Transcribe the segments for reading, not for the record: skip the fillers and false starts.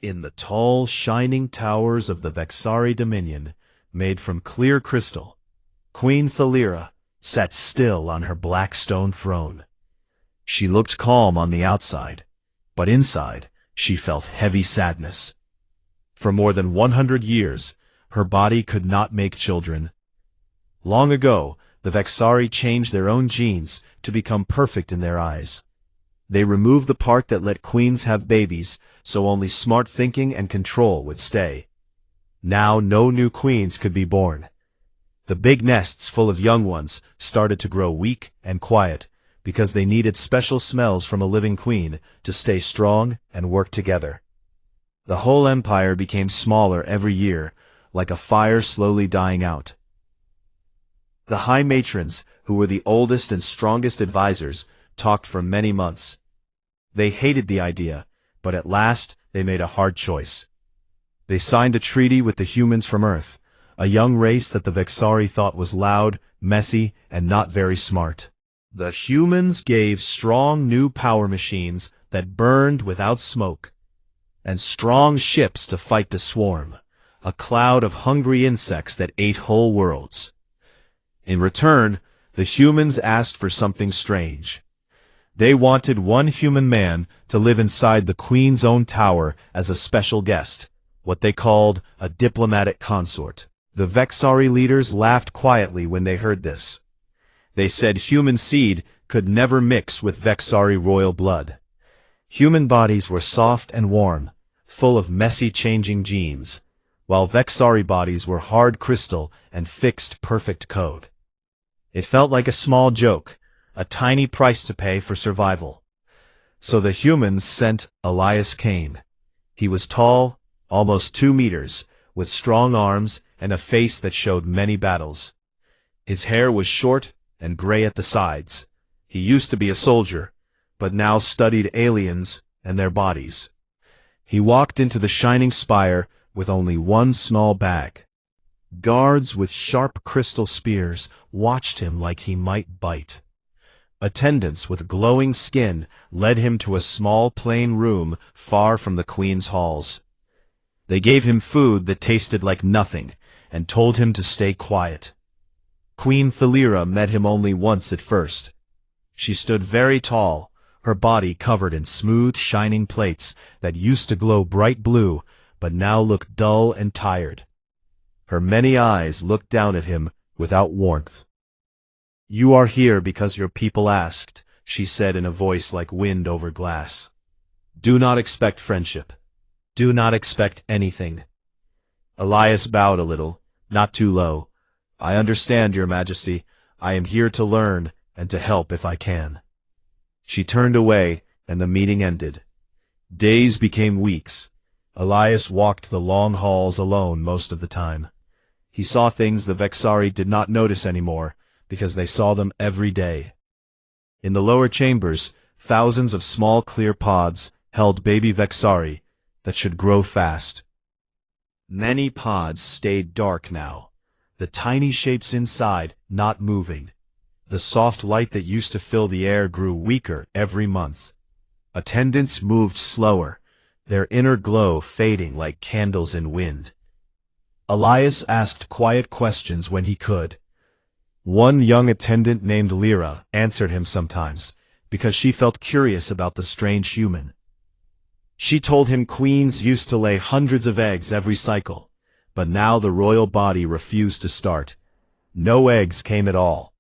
In the tall, shining towers of the Vexari Dominion, made from clear crystal, Queen Thalira sat still on her black stone throne. She looked calm on the outside, but inside she felt heavy sadness. For more than 100 years, her body could not make children. Long ago, the Vexari changed their own genes to become perfect in their eyes. They removed the part that let queens have babies, so only smart thinking and control would stay. Now no new queens could be born. The big nests full of young ones started to grow weak and quiet, because they needed special smells from a living queen to stay strong and work together. The whole empire became smaller every year, like a fire slowly dying out. The high matrons, who were the oldest and strongest advisors, talked for many months. They hated the idea, but at last they made a hard choice. They signed a treaty with the humans from Earth, a young race that the Vexari thought was loud, messy, and not very smart. The humans gave strong new power machines that burned without smoke, and strong ships to fight the swarm, a cloud of hungry insects that ate whole worlds. In return, the humans asked for something strange. They wanted one human man to live inside the Queen's own tower as a special guest, what they called a diplomatic consort. The Vexari leaders laughed quietly when they heard this. They said human seed could never mix with Vexari royal blood. Human bodies were soft and warm, full of messy changing genes, while Vexari bodies were hard crystal and fixed perfect code. It felt like a small joke, a tiny price to pay for survival. So the humans sent Elias Kane. He was tall, almost 2 meters, with strong arms and a face that showed many battles. His hair was short and gray at the sides. He used to be a soldier, but now studied aliens and their bodies. He walked into the shining spire with only one small bag. Guards with sharp crystal spears watched him like he might bite. Attendants with glowing skin led him to a small plain room far from the Queen's halls. They gave him food that tasted like nothing and told him to stay quiet. Queen Thalira met him only once at first. She stood very tall, her body covered in smooth, shining plates that used to glow bright blue but now looked dull and tired. Her many eyes looked down at him without warmth. "You are here because your people asked," she said in a voice like wind over glass. "Do not expect friendship. Do not expect anything." Elias bowed a little, not too low. "I understand, Your Majesty. I am here to learn and to help if I can." She turned away, and the meeting ended. Days became weeks. Elias walked the long halls alone most of the time. He saw things the Vexari did not notice anymore, because they saw them every day. In the lower chambers, thousands of small clear pods held baby Vexari that should grow fast. Many pods stayed dark now, the tiny shapes inside not moving. The soft light that used to fill the air grew weaker every month. Attendants moved slower, their inner glow fading like candles in wind. Elias asked quiet questions when he could. One young attendant named Lyra answered him sometimes, because she felt curious about the strange human. She told him queens used to lay hundreds of eggs every cycle, but now the royal body refused to start. No eggs came at all.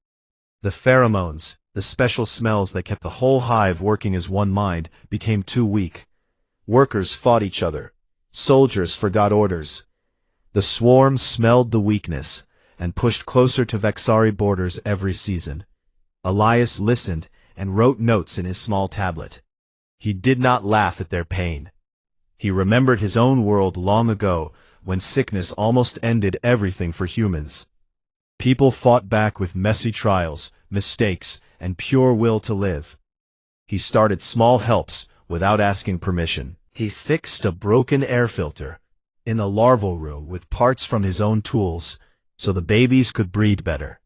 The pheromones, the special smells that kept the whole hive working as one mind, became too weak. Workers fought each other. Soldiers forgot orders. The swarm smelled the weakness and pushed closer to Vexari borders every season. Elias listened and wrote notes in his small tablet. He did not laugh at their pain. He remembered his own world long ago, when sickness almost ended everything for humans. People fought back with messy trials, mistakes, and pure will to live. He started small helps without asking permission. He fixed a broken air filter in a larval room with parts from his own tools, so the babies could breathe better.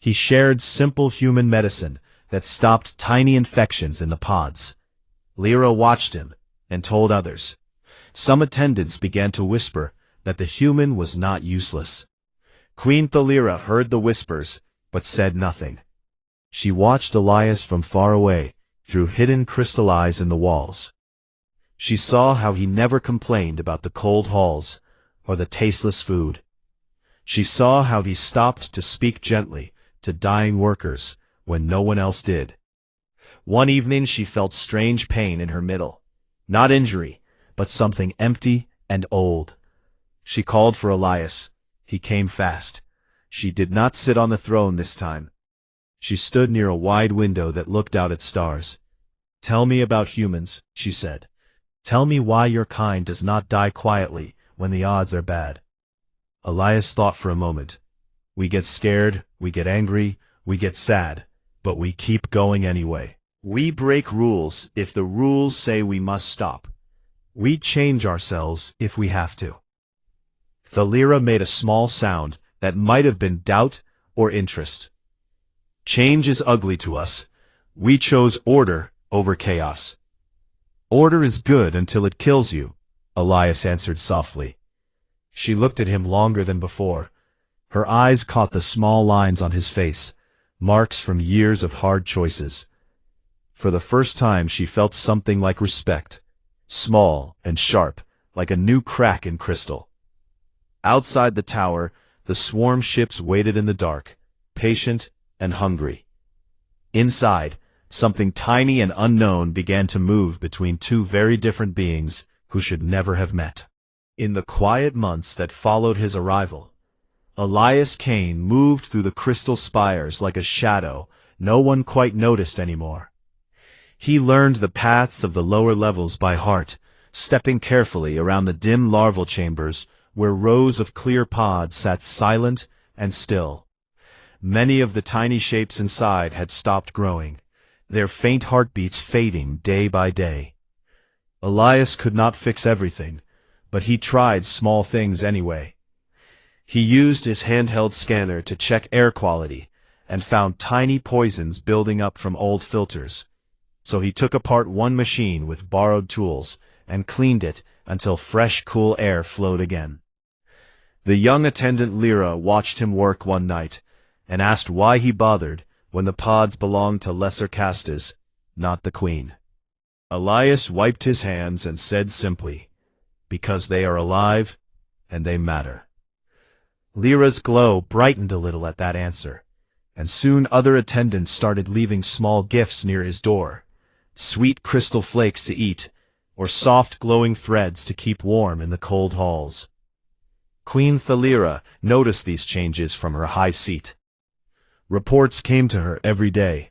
He shared simple human medicine that stopped tiny infections in the pods. Lyra watched him and told others, some attendants began to whisper that the human was not useless. Queen Thalira heard the whispers, but said nothing. She watched Elias from far away, through hidden crystal eyes in the walls. She saw how he never complained about the cold halls, or the tasteless food. She saw how he stopped to speak gently to dying workers when no one else did. One evening she felt strange pain in her middle. Not injury, but something empty and old. She called for Elias. He came fast. She did not sit on the throne this time. She stood near a wide window that looked out at stars. "Tell me about humans," she said. "Tell me why your kind does not die quietly when the odds are bad." Elias thought for a moment. "We get scared, we get angry, we get sad, but we keep going anyway. We break rules if the rules say we must stop. We change ourselves if we have to." Thalira made a small sound that might have been doubt or interest. "Change is ugly to us. We chose order over chaos." "Order is good until it kills you," Elias answered softly. She looked at him longer than before. Her eyes caught the small lines on his face, marks from years of hard choices. For the first time she felt something like respect, small and sharp, like a new crack in crystal. Outside the tower, the swarm ships waited in the dark, patient and hungry. Inside, something tiny and unknown began to move between two very different beings who should never have met. In the quiet months that followed his arrival, Elias Kane moved through the crystal spires like a shadow no one quite noticed anymore. He learned the paths of the lower levels by heart, stepping carefully around the dim larval chambers where rows of clear pods sat silent and still. Many of the tiny shapes inside had stopped growing, their faint heartbeats fading day by day. Elias could not fix everything, but he tried small things anyway. He used his handheld scanner to check air quality and found tiny poisons building up from old filters. So he took apart one machine with borrowed tools and cleaned it until fresh, cool air flowed again. The young attendant Lyra watched him work one night and asked why he bothered when the pods belonged to lesser castes, not the queen. Elias wiped his hands and said simply, "Because they are alive and they matter." Lyra's glow brightened a little at that answer, and soon other attendants started leaving small gifts near his door, sweet crystal flakes to eat, or soft glowing threads to keep warm in the cold halls. Queen Thalira noticed these changes from her high seat. Reports came to her every day.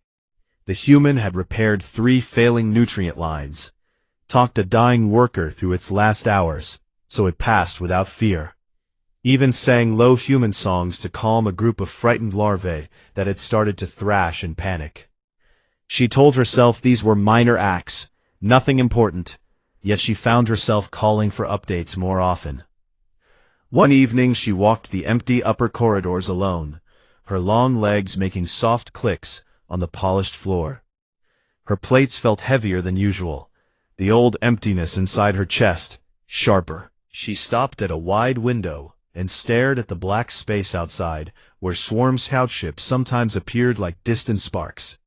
The human had repaired 3 failing nutrient lines, talked a dying worker through its last hours, so it passed without fear. Even sang low human songs to calm a group of frightened larvae that had started to thrash and panic. She told herself these were minor acts, nothing important, yet she found herself calling for updates more often. One evening she walked the empty upper corridors alone, her long legs making soft clicks on the polished floor. Her plates felt heavier than usual, the old emptiness inside her chest sharper. She stopped at a wide window and stared at the black space outside, where swarm scoutships sometimes appeared like distant sparks.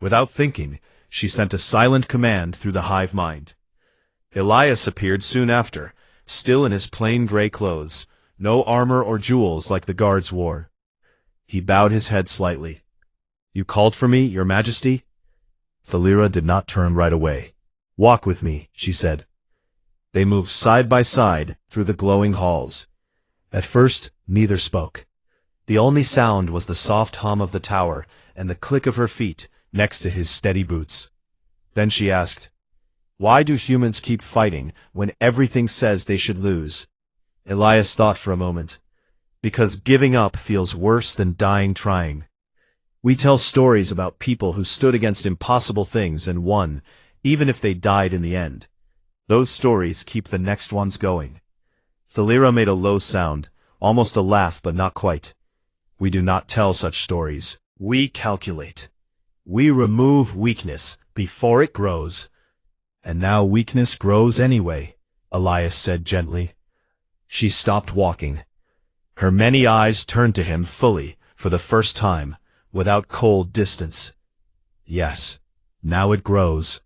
Without thinking, she sent a silent command through the hive mind. Elias appeared soon after, still in his plain gray clothes, no armor or jewels like the guards wore. He bowed his head slightly. "You called for me, Your Majesty?" Thalira did not turn right away. "Walk with me," she said. They moved side by side through the glowing halls. At first, neither spoke. The only sound was the soft hum of the tower and the click of her feet next to his steady boots. Then she asked, "Why do humans keep fighting when everything says they should lose?" Elias thought for a moment. "Because giving up feels worse than dying trying. We tell stories about people who stood against impossible things and won, even if they died in the end. Those stories keep the next ones going." Thalira made a low sound, almost a laugh but not quite. "We do not tell such stories. We calculate. We remove weakness before it grows. And now weakness grows anyway, Elias said gently. She stopped walking. Her many eyes turned to him fully, for the first time, without cold distance. Yes, now it grows.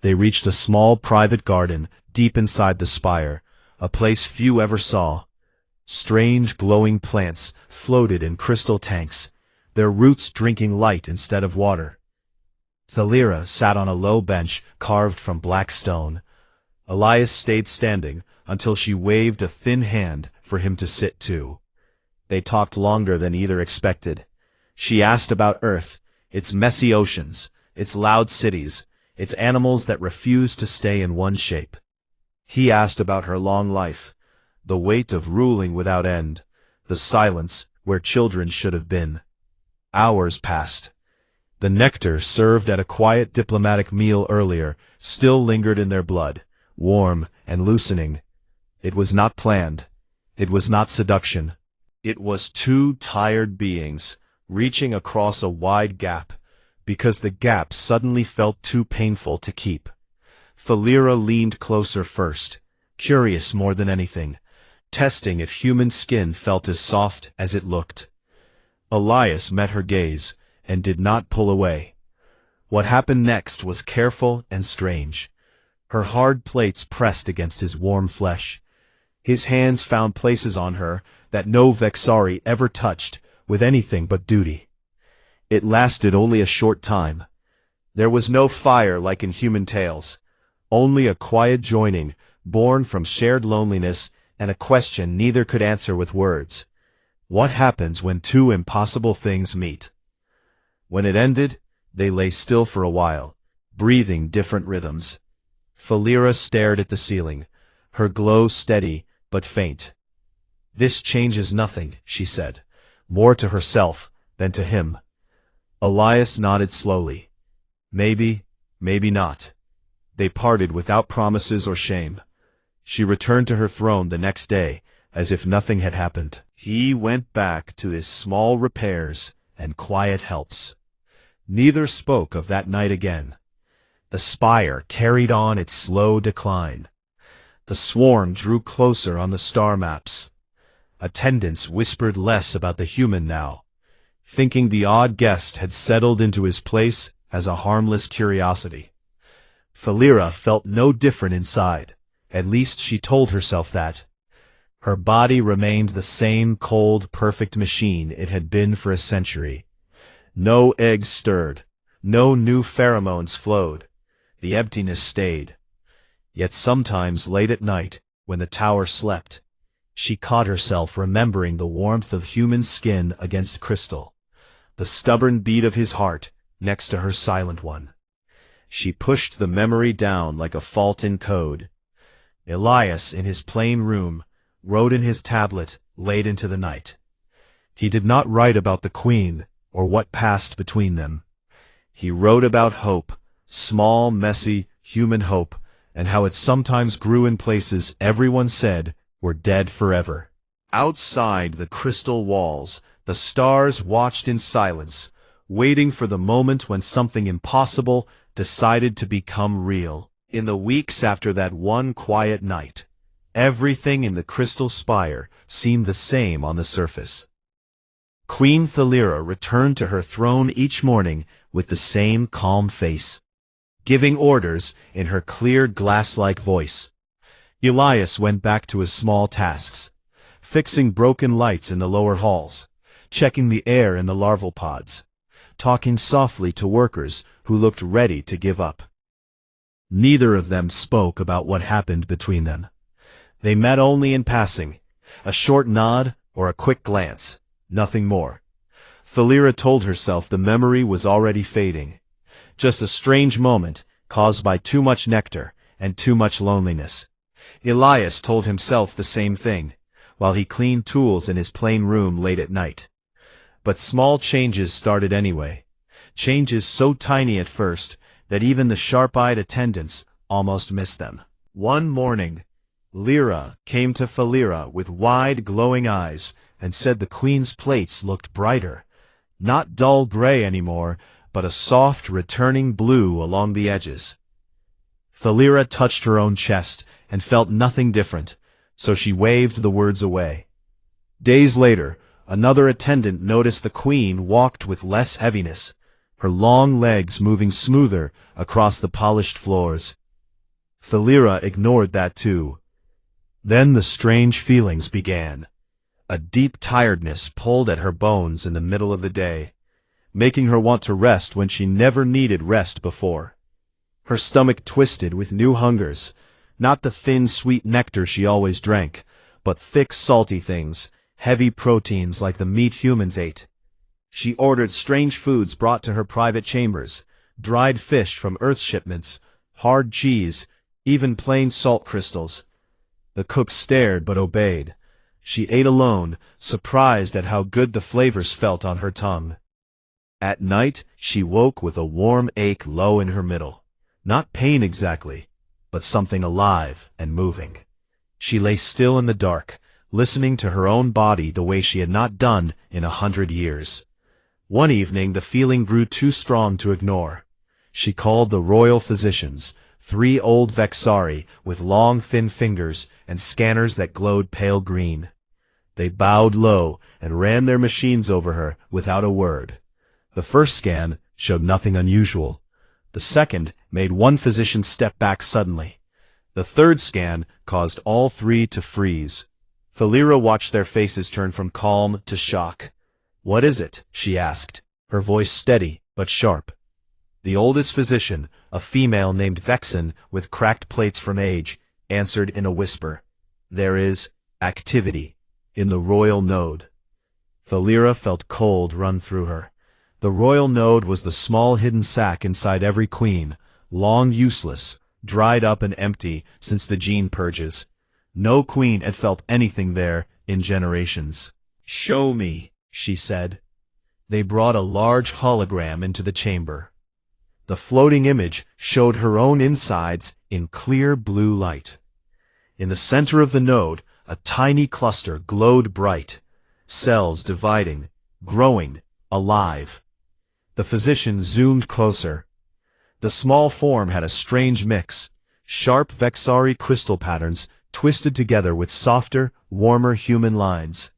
They reached a small private garden deep inside the spire, a place few ever saw. Strange glowing plants floated in crystal tanks, their roots drinking light instead of water. Thalira sat on a low bench carved from black stone. Elias stayed standing until she waved a thin hand for him to sit too. They talked longer than either expected. She asked about Earth, its messy oceans, its loud cities, its animals that refused to stay in one shape. He asked about her long life, the weight of ruling without end, the silence where children should have been. Hours passed. The nectar served at a quiet diplomatic meal earlier still lingered in their blood, warm and loosening. It was not planned. It was not seduction. It was two tired beings reaching across a wide gap, because the gap suddenly felt too painful to keep. Thalira leaned closer first, curious more than anything, testing if human skin felt as soft as it looked. Elias met her gaze and did not pull away. What happened next was careful and strange. Her hard plates pressed against his warm flesh. His hands found places on her that no Vexari ever touched with anything but duty. It lasted only a short time. There was no fire like in human tales, only a quiet joining born from shared loneliness and a question neither could answer with words. What happens when two impossible things meet? When it ended, they lay still for a while, breathing different rhythms. Thalira stared at the ceiling, her glow steady but faint. "This changes nothing," she said, more to herself than to him. Elias nodded slowly. Maybe, maybe not. They parted without promises or shame. She returned to her throne the next day, as if nothing had happened. He went back to his small repairs and quiet helps. Neither spoke of that night again. The spire carried on its slow decline. The swarm drew closer on the star maps. Attendants whispered less about the human now, thinking the odd guest had settled into his place as a harmless curiosity. Thalira felt no different inside, at least she told herself that. Her body remained the same cold, perfect machine it had been for a century. No eggs stirred, no new pheromones flowed. The emptiness stayed. Yet sometimes late at night, when the tower slept, she caught herself remembering the warmth of human skin against crystal, the stubborn beat of his heart next to her silent one. She pushed the memory down like a fault in code. Elias, in his plain room, wrote in his tablet late into the night. He did not write about the Queen or what passed between them. He wrote about hope, small, messy, human hope, and how it sometimes grew in places everyone said were dead forever. Outside the crystal walls, the stars watched in silence, waiting for the moment when something impossible decided to become real. In the weeks after that one quiet night, everything in the crystal spire seemed the same on the surface. Queen Thalira returned to her throne each morning with the same calm face, giving orders in her clear glass-like voice. Elias went back to his small tasks, fixing broken lights in the lower halls, checking the air in the larval pods, talking softly to workers who looked ready to give up. Neither of them spoke about what happened between them. They met only in passing, a short nod or a quick glance, nothing more. Thalira told herself the memory was already fading, just a strange moment caused by too much nectar and too much loneliness. Elias told himself the same thing, while he cleaned tools in his plain room late at night. But small changes started anyway, changes so tiny at first that even the sharp-eyed attendants almost missed them. One morning, Lyra came to Thalira with wide, glowing eyes and said the Queen's plates looked brighter, not dull gray anymore, but a soft, returning blue along the edges. Thalira touched her own chest and felt nothing different, so she waved the words away. Days later, another attendant noticed the queen walked with less heaviness, her long legs moving smoother across the polished floors. Thalira ignored that too. Then the strange feelings began. A deep tiredness pulled at her bones in the middle of the day, making her want to rest when she never needed rest before. Her stomach twisted with new hungers, not the thin, sweet nectar she always drank, but thick, salty things, heavy proteins like the meat humans ate. She ordered strange foods brought to her private chambers, dried fish from Earth shipments, hard cheese, even plain salt crystals. The cook stared but obeyed. She ate alone, surprised at how good the flavors felt on her tongue. At night, she woke with a warm ache low in her middle. Not pain exactly, but something alive and moving. She lay still in the dark, listening to her own body the way she had not done in 100 years. One evening the feeling grew too strong to ignore. She called the royal physicians, 3 old Vexari with long thin fingers and scanners that glowed pale green. They bowed low and ran their machines over her without a word. The first scan showed nothing unusual. The second made one physician step back suddenly. The third scan caused all 3 to freeze. Thalira watched their faces turn from calm to shock. "What is it?" she asked, her voice steady but sharp. The oldest physician, a female named Vexen with cracked plates from age, answered in a whisper. "There is activity in the royal node." Thalira felt cold run through her. The royal node was the small hidden sac inside every queen, long useless, dried up and empty since the gene purges. No queen had felt anything there in generations. "Show me," she said. They brought a large hologram into the chamber. The floating image showed her own insides in clear blue light. In the center of the node, a tiny cluster glowed bright, cells dividing, growing, alive. The physician zoomed closer. The small form had a strange mix, sharp Vexari crystal patterns twisted together with softer, warmer human lines.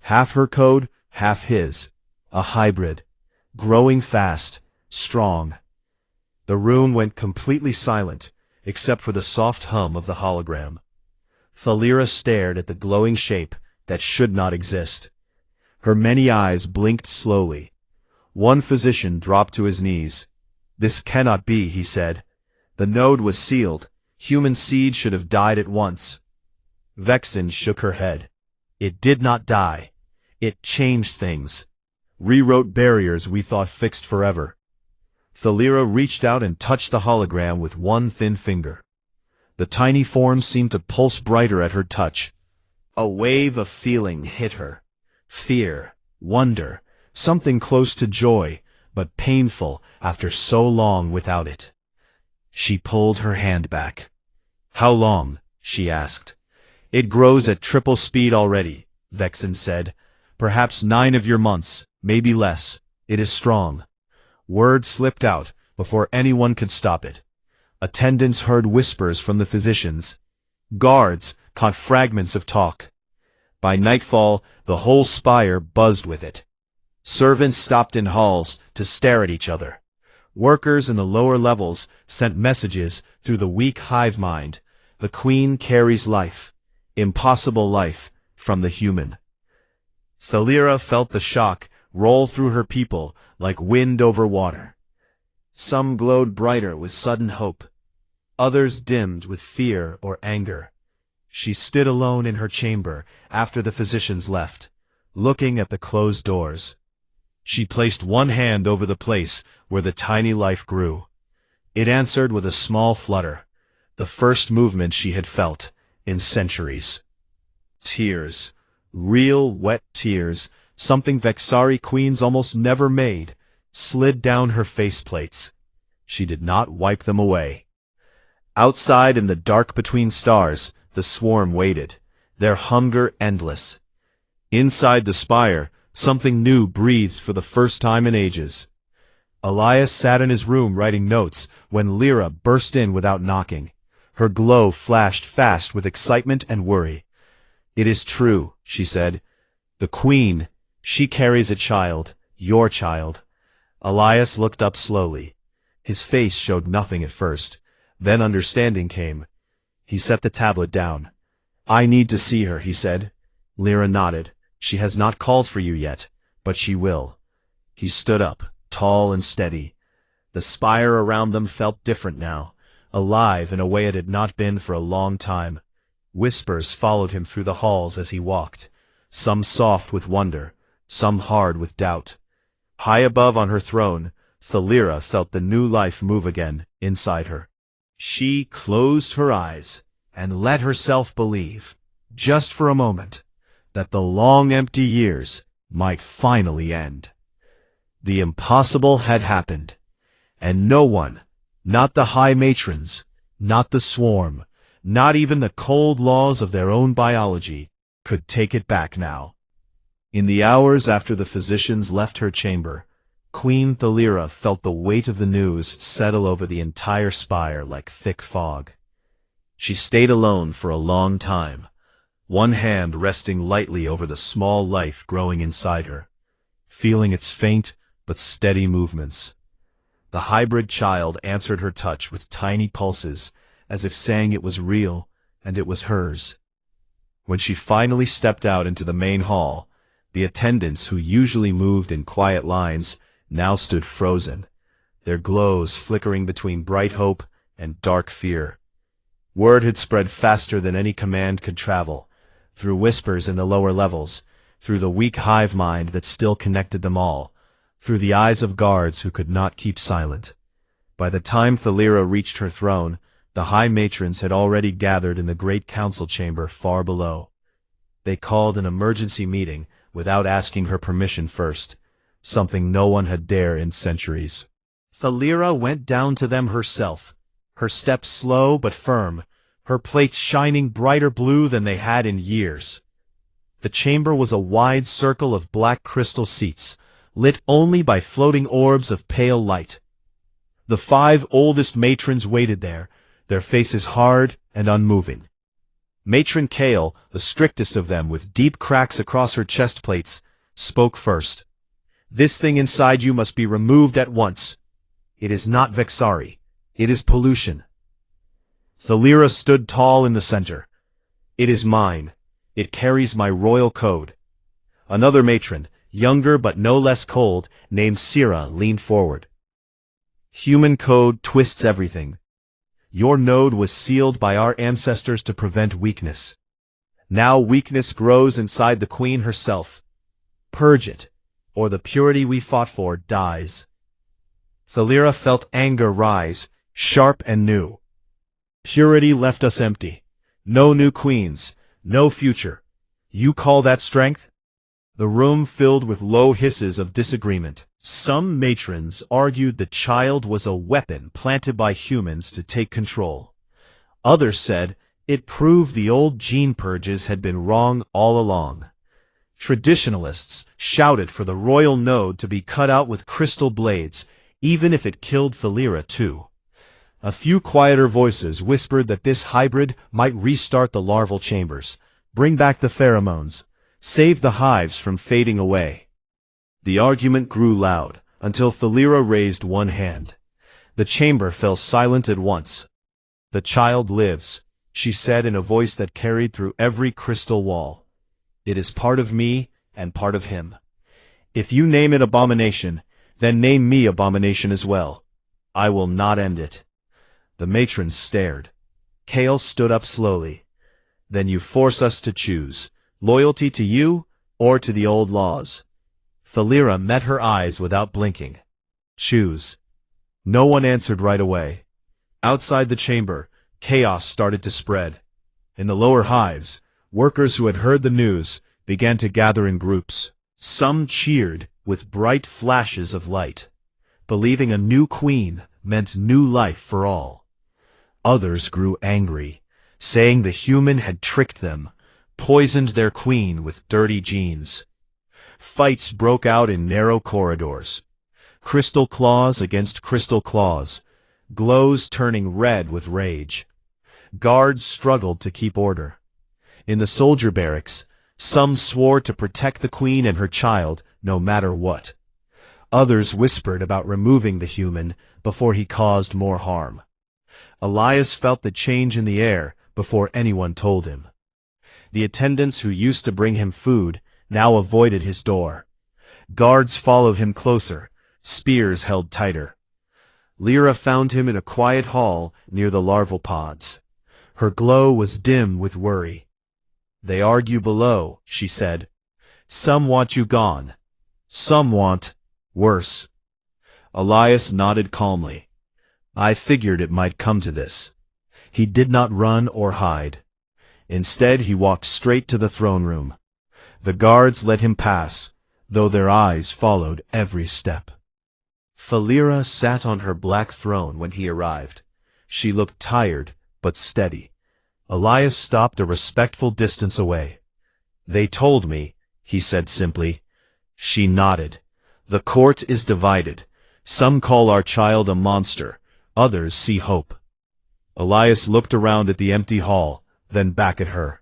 Half her code, half his. A hybrid. Growing fast, strong. The room went completely silent, except for the soft hum of the hologram. Thalira stared at the glowing shape that should not exist. Her many eyes blinked slowly. One physician dropped to his knees. "This cannot be," he said. "The node was sealed. Human seed should have died at once." Vexen shook her head. "It did not die. It changed things. Rewrote barriers we thought fixed forever." Thalira reached out and touched the hologram with one thin finger. The tiny form seemed to pulse brighter at her touch. A wave of feeling hit her. Fear, wonder, something close to joy, but painful after so long without it. She pulled her hand back. "How long?" she asked. "It grows at triple speed already," Vexen said. "Perhaps 9 of your months, maybe less. It is strong." Words slipped out before anyone could stop it. Attendants heard whispers from the physicians. Guards caught fragments of talk. By nightfall, the whole spire buzzed with it. Servants stopped in halls to stare at each other. Workers in the lower levels sent messages through the weak hive mind. The queen carries life, impossible life, from the human. Thalira felt the shock roll through her people like wind over water. Some glowed brighter with sudden hope. Others dimmed with fear or anger. She stood alone in her chamber after the physicians left, looking at the closed doors. She placed one hand over the place where the tiny life grew. It answered with a small flutter, the first movement she had felt in centuries. Tears, real wet tears, something Vexari queens almost never made, slid down her faceplates. She did not wipe them away. Outside in the dark between stars, the swarm waited, their hunger endless. Inside the spire, something new breathed for the first time in ages. Elias sat in his room writing notes when Lyra burst in without knocking. Her glow flashed fast with excitement and worry. "It is true," she said. "The Queen, she carries a child, your child." Elias looked up slowly. His face showed nothing at first. Then understanding came. He set the tablet down. "I need to see her," he said. Lyra nodded. "She has not called for you yet, but she will." He stood up, tall and steady. The spire around them felt different now, alive in a way it had not been for a long time. Whispers followed him through the halls as he walked, some soft with wonder, some hard with doubt. High above on her throne, Thalira felt the new life move again inside her. She closed her eyes and let herself believe, just for a moment, that the long empty years might finally end. The impossible had happened, and no one, not the High Matrons, not the Swarm, not even the cold laws of their own biology, could take it back now. In the hours after the physicians left her chamber, Queen Thalira felt the weight of the news settle over the entire spire like thick fog. She stayed alone for a long time, one hand resting lightly over the small life growing inside her, feeling its faint but steady movements. The hybrid child answered her touch with tiny pulses, as if saying it was real and it was hers. When she finally stepped out into the main hall, the attendants, who usually moved in quiet lines, now stood frozen, their glows flickering between bright hope and dark fear. Word had spread faster than any command could travel, through whispers in the lower levels, through the weak hive mind that still connected them all, through the eyes of guards who could not keep silent. By the time Thalira reached her throne, the High Matrons had already gathered in the great council chamber far below. They called an emergency meeting without asking her permission first, something no one had dared in centuries. Thalira went down to them herself, her steps slow but firm, her plates shining brighter blue than they had in years. The chamber was a wide circle of black crystal seats, lit only by floating orbs of pale light. The 5 oldest matrons waited there, their faces hard and unmoving. Matron Kale, the strictest of them with deep cracks across her chest plates, spoke first. "This thing inside you must be removed at once. It is not Vexari. It is pollution." Thalira stood tall in the center. "It is mine. It carries my royal code." Another matron, younger but no less cold, named Sira, leaned forward. "Human code twists everything. Your node was sealed by our ancestors to prevent weakness. Now weakness grows inside the Queen herself. Purge it, or the purity we fought for dies." Thalira felt anger rise, sharp and new. "Purity left us empty. No new queens, no future. You call that strength?" The room filled with low hisses of disagreement. Some matrons argued the child was a weapon planted by humans to take control. Others said it proved the old gene purges had been wrong all along. Traditionalists shouted for the royal node to be cut out with crystal blades, even if it killed Thalira too. A few quieter voices whispered that this hybrid might restart the larval chambers, bring back the pheromones, save the hives from fading away. The argument grew loud, until Thalira raised one hand. The chamber fell silent at once. "The child lives," she said in a voice that carried through every crystal wall. "It is part of me and part of him. If you name it abomination, then name me abomination as well. I will not end it." The matrons stared. Kale stood up slowly. "Then you force us to choose, loyalty to you or to the old laws." Thalira met her eyes without blinking. "Choose." No one answered right away. Outside the chamber, chaos started to spread. In the lower hives, workers who had heard the news began to gather in groups. Some cheered with bright flashes of light, believing a new queen meant new life for all. Others grew angry, saying the human had tricked them, poisoned their queen with dirty genes. Fights broke out in narrow corridors. Crystal claws against crystal claws, glows turning red with rage. Guards struggled to keep order. In the soldier barracks, some swore to protect the queen and her child no matter what. Others whispered about removing the human before he caused more harm. Elias felt the change in the air before anyone told him. The attendants who used to bring him food now avoided his door. Guards followed him closer, spears held tighter. Lyra found him in a quiet hall near the larval pods. Her glow was dim with worry. "They argue below," she said. "Some want you gone. Some want worse." Elias nodded calmly. "I figured it might come to this." He did not run or hide. Instead, he walked straight to the throne room. The guards let him pass, though their eyes followed every step. Thalira sat on her black throne when he arrived. She looked tired, but steady. Elias stopped a respectful distance away. "They told me," he said simply. She nodded. "The court is divided. Some call our child a monster. Others see hope." Elias looked around at the empty hall, then back at her.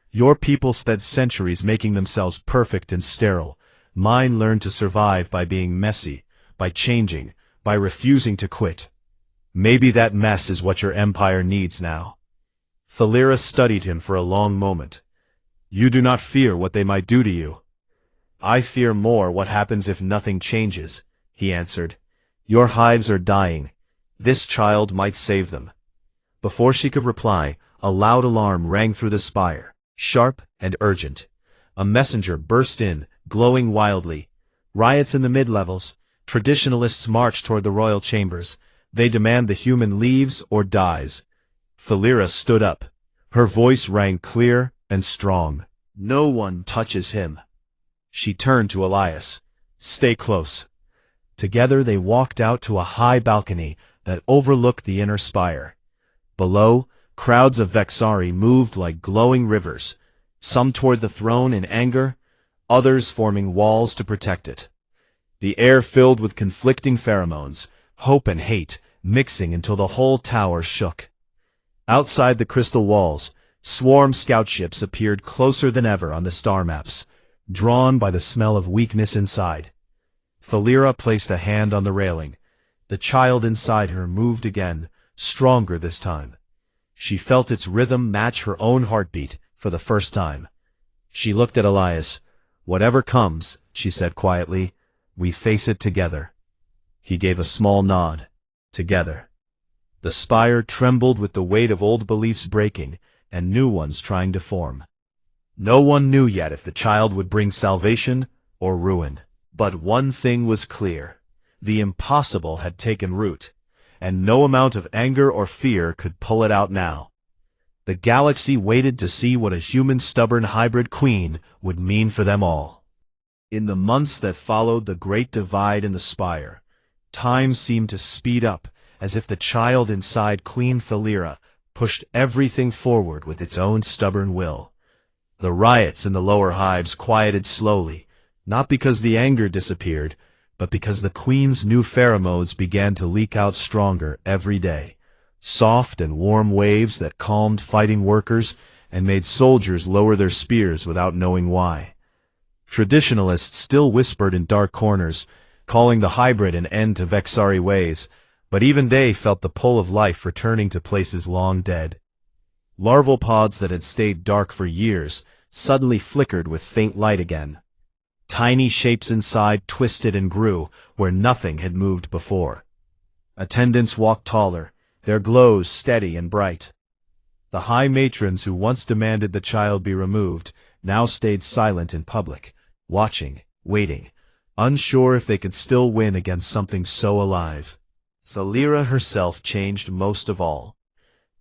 "Your people spent centuries making themselves perfect and sterile. Mine learned to survive by being messy, by changing, by refusing to quit. Maybe that mess is what your empire needs now." Thalira studied him for a long moment. "You do not fear what they might do to you." "I fear more what happens if nothing changes," he answered. "Your hives are dying. This child might save them." Before she could reply, a loud alarm rang through the spire, sharp and urgent. A messenger burst in, glowing wildly. "Riots in the mid-levels. Traditionalists march toward the royal chambers. They demand the human leaves or dies." Thalira stood up. Her voice rang clear and strong. "No one touches him." She turned to Elias. "Stay close." Together they walked out to a high balcony that overlooked the inner spire. Below, crowds of Vexari moved like glowing rivers, some toward the throne in anger, others forming walls to protect it. The air filled with conflicting pheromones, hope and hate, mixing until the whole tower shook. Outside the crystal walls, swarm scout ships appeared closer than ever on the star maps, drawn by the smell of weakness inside. Thalira placed a hand on the railing. The child inside her moved again, stronger this time. She felt its rhythm match her own heartbeat for the first time. She looked at Elias. "Whatever comes," she said quietly, "we face it together." He gave a small nod. Together. The spire trembled with the weight of old beliefs breaking and new ones trying to form. No one knew yet if the child would bring salvation or ruin. But one thing was clear. The impossible had taken root, and no amount of anger or fear could pull it out now. The galaxy waited to see what a human stubborn hybrid queen would mean for them all. In the months that followed the great divide in the spire, time seemed to speed up, as if the child inside Queen Thalira pushed everything forward with its own stubborn will. The riots in the lower hives quieted slowly, not because the anger disappeared, but because the queen's new pheromones began to leak out stronger every day. Soft and warm waves that calmed fighting workers and made soldiers lower their spears without knowing why. Traditionalists still whispered in dark corners, calling the hybrid an end to Vexari ways, but even they felt the pull of life returning to places long dead. Larval pods that had stayed dark for years suddenly flickered with faint light again. Tiny shapes inside twisted and grew where nothing had moved before. Attendants walked taller, their glows steady and bright. The high matrons who once demanded the child be removed now stayed silent in public, watching, waiting, unsure if they could still win against something so alive. Thalira herself changed most of all.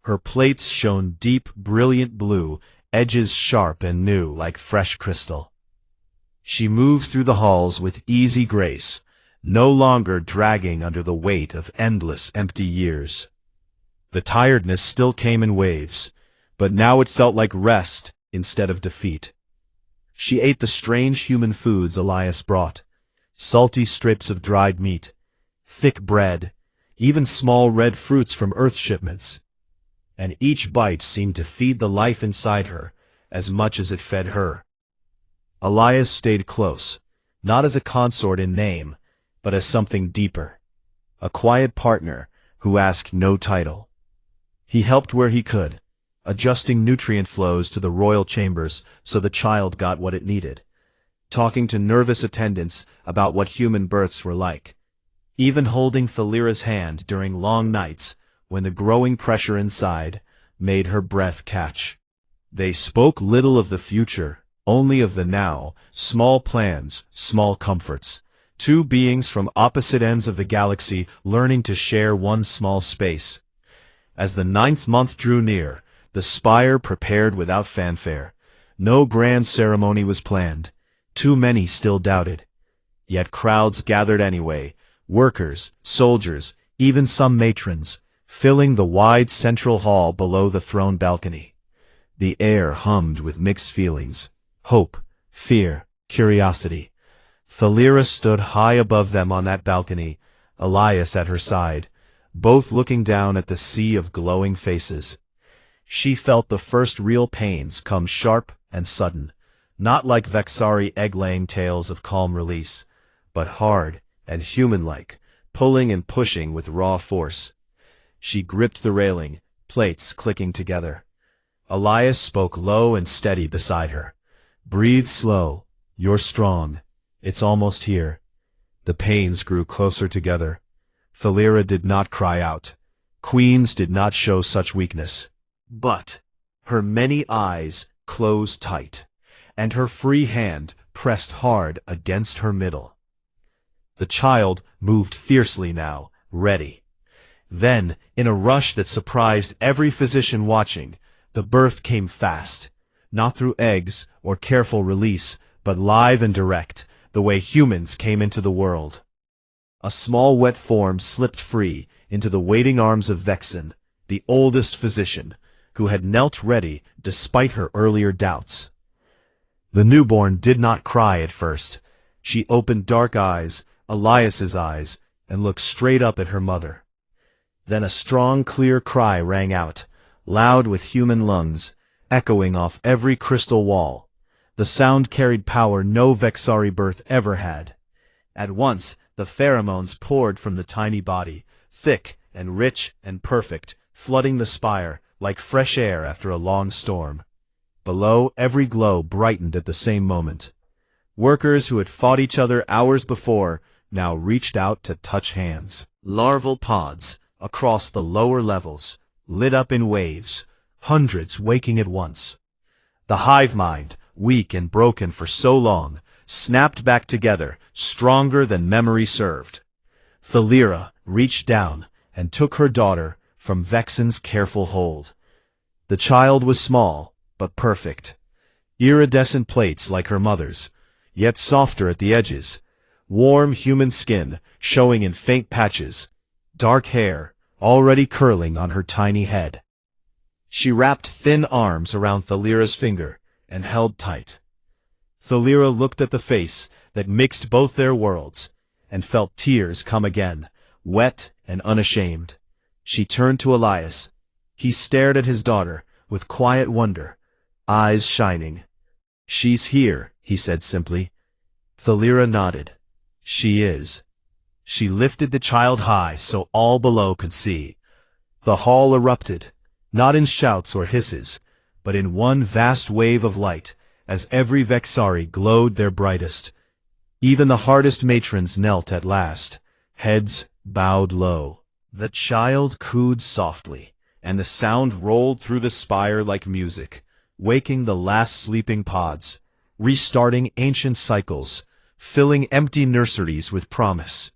Her plates shone deep, brilliant blue, edges sharp and new like fresh crystal. She moved through the halls with easy grace, no longer dragging under the weight of endless empty years. The tiredness still came in waves, but now it felt like rest instead of defeat. She ate the strange human foods Elias brought, salty strips of dried meat, thick bread, even small red fruits from Earth shipments. and each bite seemed to feed the life inside her as much as it fed her. Elias stayed close, not as a consort in name, but as something deeper. A quiet partner who asked no title. He helped where he could, adjusting nutrient flows to the royal chambers so the child got what it needed, talking to nervous attendants about what human births were like, even holding Thalira's hand during long nights when the growing pressure inside made her breath catch. They spoke little of the future, only of the now, small plans, small comforts. Two beings from opposite ends of the galaxy learning to share one small space. As the 9th month drew near, the spire prepared without fanfare. No grand ceremony was planned. Too many still doubted. Yet crowds gathered anyway, workers, soldiers, even some matrons, filling the wide central hall below the throne balcony. The air hummed with mixed feelings, hope, fear, curiosity. Thalira stood high above them on that balcony, Elias at her side, both looking down at the sea of glowing faces. She felt the first real pains come sharp and sudden, not like Vexari egg-laying tales of calm release, but hard and human-like, pulling and pushing with raw force. She gripped the railing, plates clicking together. Elias spoke low and steady beside her. "Breathe slow. You're strong. It's almost here." The pains grew closer together. Thalira did not cry out. Queens did not show such weakness. But her many eyes closed tight, and her free hand pressed hard against her middle. The child moved fiercely now, ready. Then, in a rush that surprised every physician watching, the birth came fast, not through eggs or careful release, but live and direct, the way humans came into the world. A small wet form slipped free into the waiting arms of Vexen, the oldest physician, who had knelt ready despite her earlier doubts. The newborn did not cry at first. She opened dark eyes, Elias's eyes, and looked straight up at her mother. Then a strong, clear cry rang out, loud with human lungs, echoing off every crystal wall. The sound carried power no Vexari birth ever had. At once, the pheromones poured from the tiny body, thick and rich and perfect, flooding the spire like fresh air after a long storm. Below, every glow brightened at the same moment. Workers who had fought each other hours before now reached out to touch hands. Larval pods, across the lower levels, lit up in waves, hundreds waking at once. The hive mind, weak and broken for so long, snapped back together, stronger than memory served. Thalira reached down and took her daughter from Vexen's careful hold. The child was small, but perfect. Iridescent plates like her mother's, yet softer at the edges. Warm human skin showing in faint patches. Dark hair already curling on her tiny head. She wrapped thin arms around Thalira's finger and held tight. Thalira looked at the face that mixed both their worlds and felt tears come again, wet and unashamed. She turned to Elias. He stared at his daughter with quiet wonder, eyes shining. "She's here," he said simply. Thalira nodded. "She is." She lifted the child high so all below could see. The hall erupted, not in shouts or hisses, but in one vast wave of light, as every Vexari glowed their brightest. Even the hardest matrons knelt at last, heads bowed low. The child cooed softly, and the sound rolled through the spire like music, waking the last sleeping pods, restarting ancient cycles, filling empty nurseries with promise.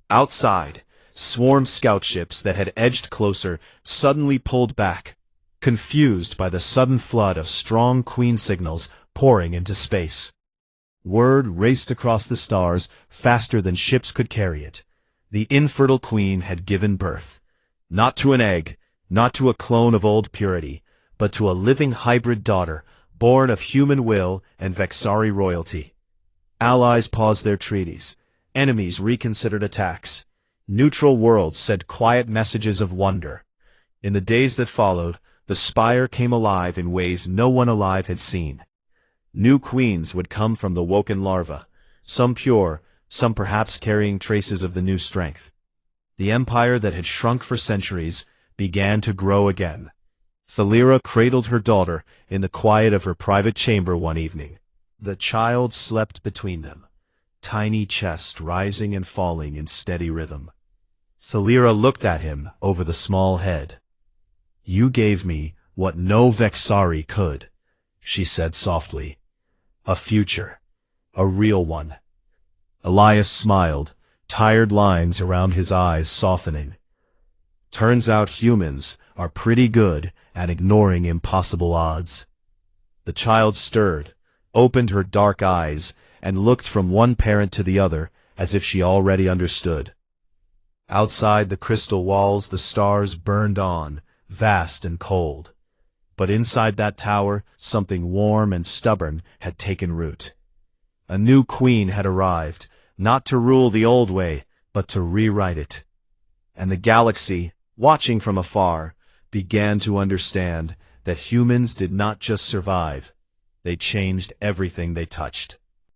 Outside, swarm scout ships that had edged closer suddenly pulled back, confused by the sudden flood of strong queen signals pouring into space. Word raced across the stars faster than ships could carry it. The infertile queen had given birth, not to an egg, not to a clone of old purity, but to a living hybrid daughter, born of human will and Vexari royalty. Allies paused their treaties. Enemies reconsidered attacks. Neutral worlds sent quiet messages of wonder. In the days that followed, the spire came alive in ways no one alive had seen. New queens would come from the woken larva, some pure, some perhaps carrying traces of the new strength. The empire that had shrunk for centuries began to grow again. Thalira cradled her daughter in the quiet of her private chamber one evening. The child slept between them, tiny chest rising and falling in steady rhythm. Thalira looked at him over the small head. "You gave me what no Vexari could," she said softly. "A future. A real one." Elias smiled, tired lines around his eyes softening. "Turns out humans are pretty good at ignoring impossible odds." The child stirred, opened her dark eyes, and looked from one parent to the other as if she already understood. Outside the crystal walls the stars burned on, vast and cold. But inside that tower something warm and stubborn had taken root. A new queen had arrived, not to rule the old way, but to rewrite it. And the galaxy, watching from afar, began to understand that humans did not just survive, they changed everything they touched.